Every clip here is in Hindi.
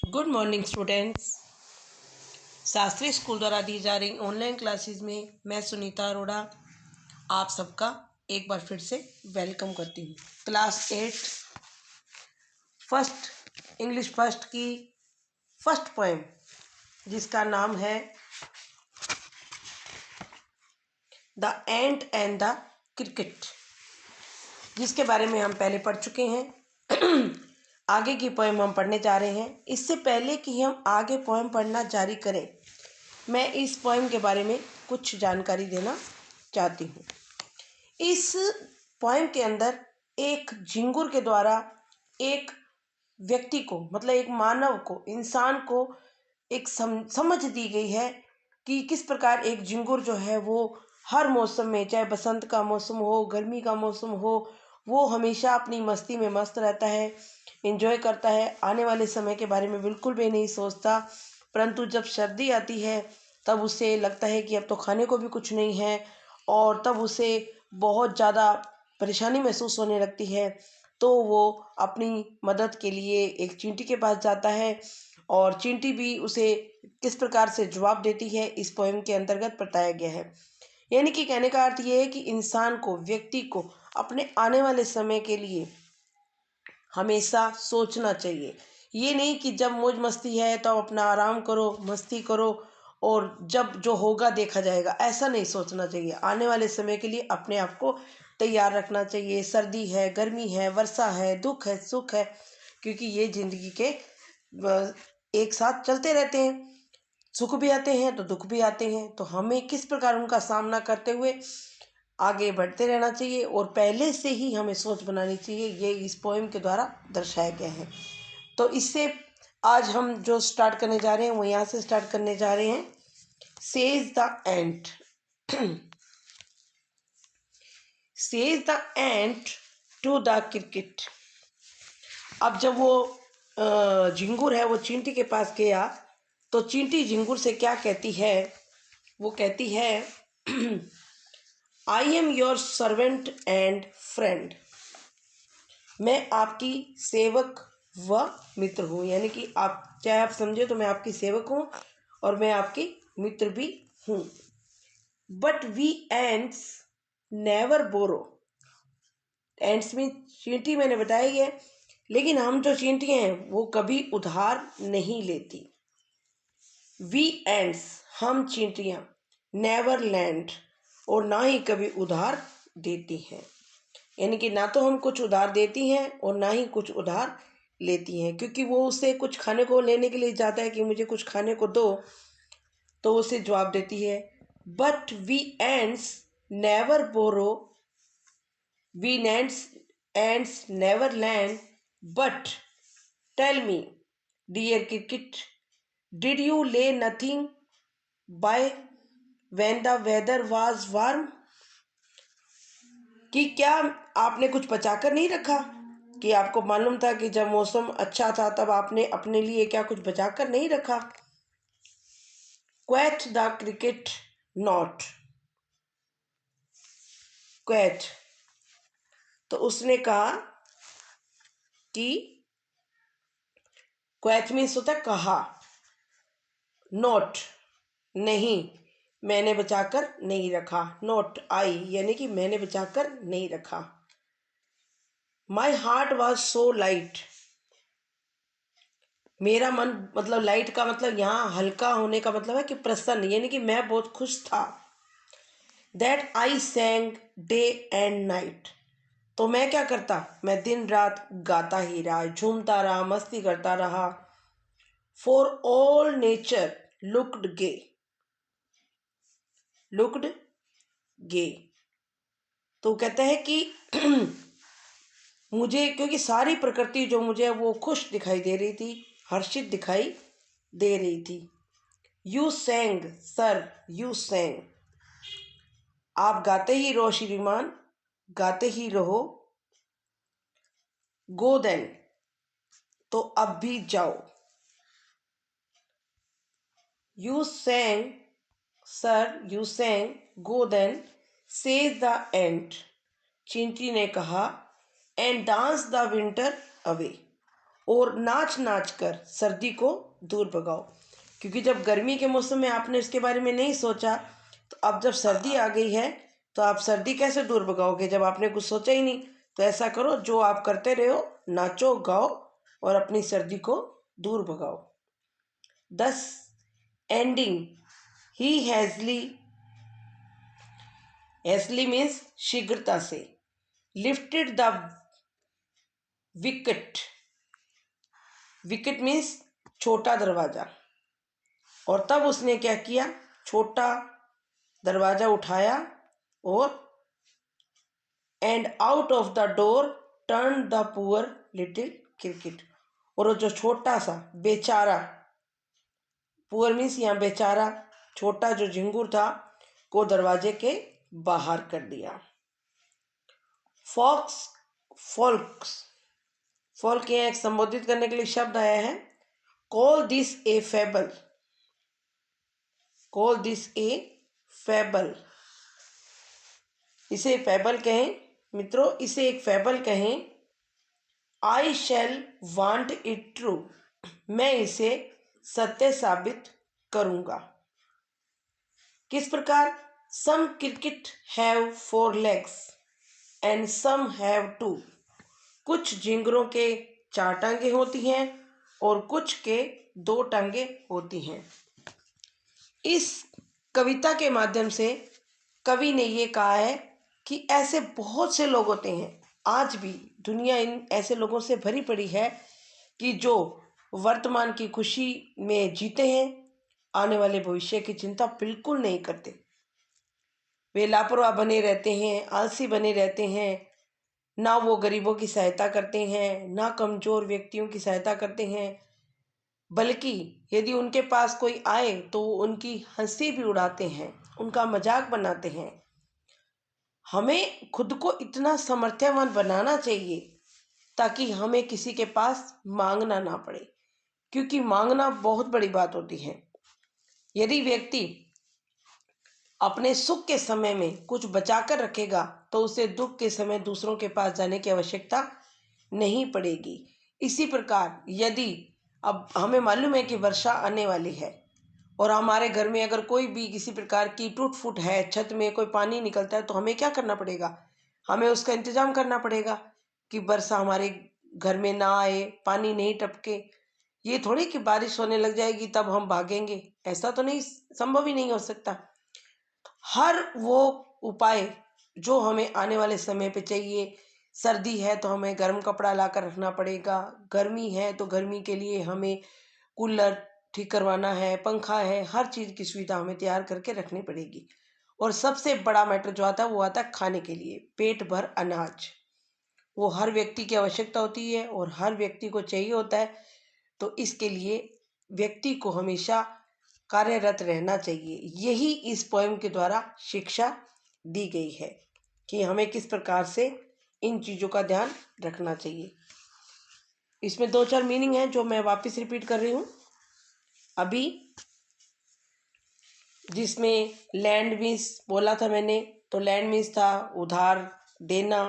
Good morning students. Shastri school द्वारा दी जा रही ऑनलाइन क्लासेस में मैं सुनीता अरोड़ा आप सबका एक बार फिर से वेलकम करती हूँ। क्लास 8 फर्स्ट इंग्लिश फर्स्ट की फर्स्ट पोएम जिसका नाम है the ant and the cricket, जिसके बारे में हम पहले पढ़ चुके हैं। आगे की पोएम हम पढ़ने जा रहे हैं। इससे पहले कि हम आगे पोएम पढ़ना जारी करें, मैं इस पोएम के बारे में कुछ जानकारी देना चाहती हूँ। इस पोएम के अंदर एक झिंगुर के द्वारा एक व्यक्ति को, मतलब एक मानव को, इंसान को एक समझ दी गई है कि किस प्रकार एक झिंगुर जो है वो हर मौसम में, चाहे बसंत का मौसम हो, गर्मी का मौसम हो, वो हमेशा अपनी मस्ती में मस्त रहता है, एंजॉय करता है, आने वाले समय के बारे में बिल्कुल भी नहीं सोचता। परंतु जब सर्दी आती है तब उसे लगता है कि अब तो खाने को भी कुछ नहीं है, और तब उसे बहुत ज़्यादा परेशानी महसूस होने लगती है। तो वो अपनी मदद के लिए एक चींटी के पास जाता है, और चींटी भी उसे किस प्रकार से जवाब देती है इस पोएम के अंतर्गत बताया गया है। यानी कि कहने का अर्थ ये है कि इंसान को, व्यक्ति को अपने आने वाले समय के लिए हमेशा सोचना चाहिए। ये नहीं कि जब मौज मस्ती है तो अपना आराम करो, मस्ती करो, और जब जो होगा देखा जाएगा, ऐसा नहीं सोचना चाहिए। आने वाले समय के लिए अपने आप को तैयार रखना चाहिए। सर्दी है, गर्मी है, वर्षा है, दुख है, सुख है, क्योंकि ये जिंदगी के एक साथ चलते रहते हैं। सुख भी आते हैं तो दुख भी आते हैं, तो हमें किस प्रकार उनका सामना करते हुए आगे बढ़ते रहना चाहिए, और पहले से ही हमें सोच बनानी चाहिए। ये इस पोएम के द्वारा दर्शाया गया है। तो इससे आज हम जो स्टार्ट करने जा रहे हैं वो यहाँ से स्टार्ट करने जा रहे हैं। Says the ant. Says the ant to the cricket. अब जब वो झिंगुर है वो चींटी के पास गया, तो चींटी झिंगुर से क्या कहती है? वो कहती है I am your servant and friend. मैं आपकी सेवक व मित्र हूँ। यानी कि आप चाहे आप समझे तो मैं आपकी सेवक हूँ और मैं आपकी मित्र भी हूँ। But we ants never borrow. Ants में चींटी मैंने बताई है, लेकिन हम जो चींटियाँ हैं वो कभी उधार नहीं लेती। वी एंट्स, हम चींटियाँ, नेवर लैंड, और ना ही कभी उधार देती हैं। यानी कि ना तो हम कुछ उधार देती हैं और ना ही कुछ उधार लेती हैं, क्योंकि वो उससे कुछ खाने को लेने के लिए जाता है कि मुझे कुछ खाने को दो, तो उसे जवाब देती है but we ants never borrow, we ants never lend, but tell me dear cricket, did you lay nothing by when the weather was warm. कि क्या आपने कुछ बचा कर नहीं रखा? कि आपको मालूम था कि जब मौसम अच्छा था तब आपने अपने लिए क्या कुछ बचा कर नहीं रखा? क्वेट द क्रिकेट नॉट। क्वेट, तो उसने कहा कि क्वेट मीन्स होता है कहा, नॉट नहीं, मैंने बचाकर नहीं रखा, नॉट आई, यानी कि मैंने बचाकर नहीं रखा। My heart was so light. मेरा मन, मतलब लाइट का मतलब यहाँ हल्का होने का मतलब है कि प्रसन्न, यानी कि मैं बहुत खुश था। That I सैंग day and night. तो मैं क्या करता? मैं दिन रात गाता ही रहा, झूमता रहा, मस्ती करता रहा। For all nature looked gay. Looked gay, तो कहते हैं कि मुझे, क्योंकि सारी प्रकृति जो मुझे वो खुश दिखाई दे रही थी, हर्षित दिखाई दे रही थी। यू सैंग सर, यू सैंग, आप गाते ही रहो श्रीमान, गाते ही रहो। गो देन, तो अब भी जाओ। You sang sir, you sang, go then, says the ant, चींटी ने कहा, and dance the winter away, और नाच नाच कर सर्दी को दूर भगाओ। क्योंकि जब गर्मी के मौसम में आपने इसके बारे में नहीं सोचा, तो अब जब सर्दी आ गई है तो आप सर्दी कैसे दूर भगाओगे जब आपने कुछ सोचा ही नहीं। तो ऐसा करो, जो आप करते रहो, नाचो गाओ और अपनी सर्दी को दूर भगाओ। 10 एंडिंग ही हैजली मीन्स शीघ्रता से, lifted the wicket, wicket means छोटा दरवाजा, और तब उसने क्या किया, छोटा दरवाजा उठाया और and out of the door turn the poor little cricket, और वो जो छोटा सा बेचारा, पुअर मीन्स यहाँ बेचारा, छोटा जो झिंगुर था, को दरवाजे के बाहर कर दिया। फॉक्स फोल्क्स, फोल्क यहाँ एक संबोधित करने के लिए शब्द आया है। Call this a fable, call this a fable, इसे फेबल कहें मित्रों, इसे एक फेबल कहें। I shall want it true, मैं इसे सत्य साबित करूंगा। किस प्रकार, some cricket have 4 legs and some have 2, कुछ झिंगुरों के 4 टांगे होती हैं और कुछ के 2 टांगे होती हैं। इस कविता के माध्यम से कवि ने ये कहा है कि ऐसे बहुत से लोग होते हैं, आज भी दुनिया इन ऐसे लोगों से भरी पड़ी है कि जो वर्तमान की खुशी में जीते हैं, आने वाले भविष्य की चिंता बिल्कुल नहीं करते। वे लापरवाह बने रहते हैं, आलसी बने रहते हैं, ना वो गरीबों की सहायता करते हैं, ना कमज़ोर व्यक्तियों की सहायता करते हैं, बल्कि यदि उनके पास कोई आए तो उनकी हंसी भी उड़ाते हैं, उनका मजाक बनाते हैं। हमें खुद को इतना सामर्थ्यवान बनाना चाहिए ताकि हमें किसी के पास मांगना ना पड़े, क्योंकि मांगना बहुत बड़ी बात होती है। यदि व्यक्ति अपने सुख के समय में कुछ बचाकर रखेगा तो उसे दुख के समय दूसरों के पास जाने की आवश्यकता नहीं पड़ेगी। इसी प्रकार यदि अब हमें मालूम है कि वर्षा आने वाली है और हमारे घर में अगर कोई भी किसी प्रकार की टूट फूट है, छत में कोई पानी निकलता है, तो हमें क्या करना पड़ेगा, हमें उसका इंतजाम करना पड़ेगा कि वर्षा हमारे घर में ना आए, पानी नहीं टपके। ये थोड़ी कि बारिश होने लग जाएगी तब हम भागेंगे, ऐसा तो नहीं, संभव ही नहीं हो सकता। हर वो उपाय जो हमें आने वाले समय पे चाहिए, सर्दी है तो हमें गर्म कपड़ा लाकर रखना पड़ेगा, गर्मी है तो गर्मी के लिए हमें कूलर ठीक करवाना है, पंखा है, हर चीज़ की सुविधा हमें तैयार करके रखनी पड़ेगी। और सबसे बड़ा मैटर जो आता है वो आता है खाने के लिए, पेट भर अनाज, वो हर व्यक्ति की आवश्यकता होती है और हर व्यक्ति को चाहिए होता है। तो इसके लिए व्यक्ति को हमेशा कार्यरत रहना चाहिए। यही इस पोएम के द्वारा शिक्षा दी गई है कि हमें किस प्रकार से इन चीज़ों का ध्यान रखना चाहिए। इसमें 2-4 मीनिंग है जो मैं वापस रिपीट कर रही हूँ। अभी जिसमें लैंड मीन्स बोला था मैंने, तो लैंड मीन्स था उधार देना,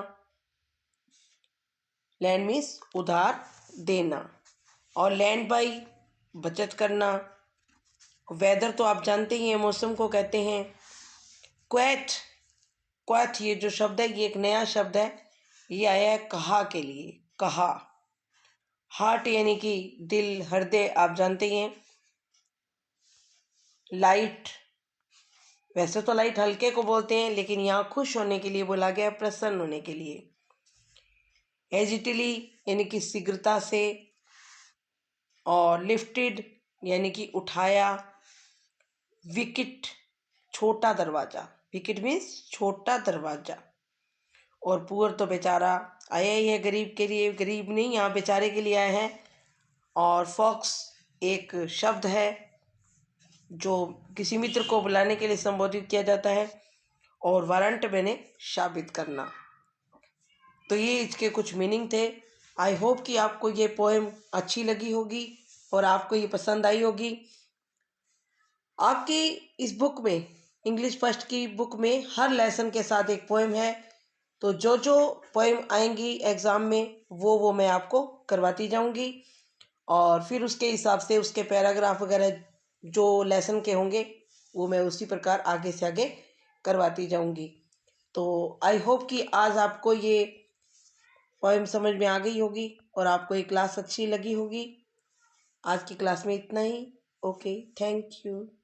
लैंड मीन्स उधार देना, और लैंड बाई बचत करना। वेदर तो आप जानते ही हैं, मौसम को कहते हैं। क्वैथ, क्वैथ ये जो शब्द है ये एक नया शब्द है, ये आया है कहा के लिए, कहा। हार्ट यानी कि दिल, हृदय आप जानते ही हैं। लाइट, वैसे तो लाइट हल्के को बोलते हैं, लेकिन यहाँ खुश होने के लिए बोला गया, प्रसन्न होने के लिए। एजिटिली यानी कि शीघ्रता से, और लिफ्टेड यानी कि उठाया। विकेट छोटा दरवाजा, विकेट मीन्स छोटा दरवाजा। और पुअर तो बेचारा आया ही है गरीब के लिए, गरीब नहीं यहाँ बेचारे के लिए आया है। और फॉक्स एक शब्द है जो किसी मित्र को बुलाने के लिए संबोधित किया जाता है। और वारंट मैंने साबित करना। तो ये इसके कुछ मीनिंग थे। आई होप कि आपको ये पोएम अच्छी लगी होगी और आपको ये पसंद आई होगी। आपकी इस बुक में, इंग्लिश फर्स्ट की बुक में हर लेसन के साथ एक पोएम है, तो जो जो पोएम आएंगी एग्ज़ाम में वो मैं आपको करवाती जाऊंगी, और फिर उसके हिसाब से उसके पैराग्राफ वगैरह जो लेसन के होंगे वो मैं उसी प्रकार आगे से आगे करवाती जाऊंगी। तो आई होप कि आज आपको ये पोएम समझ में आ गई होगी और आपको ये क्लास अच्छी लगी होगी। आज की क्लास में इतना ही। Okay, thank you.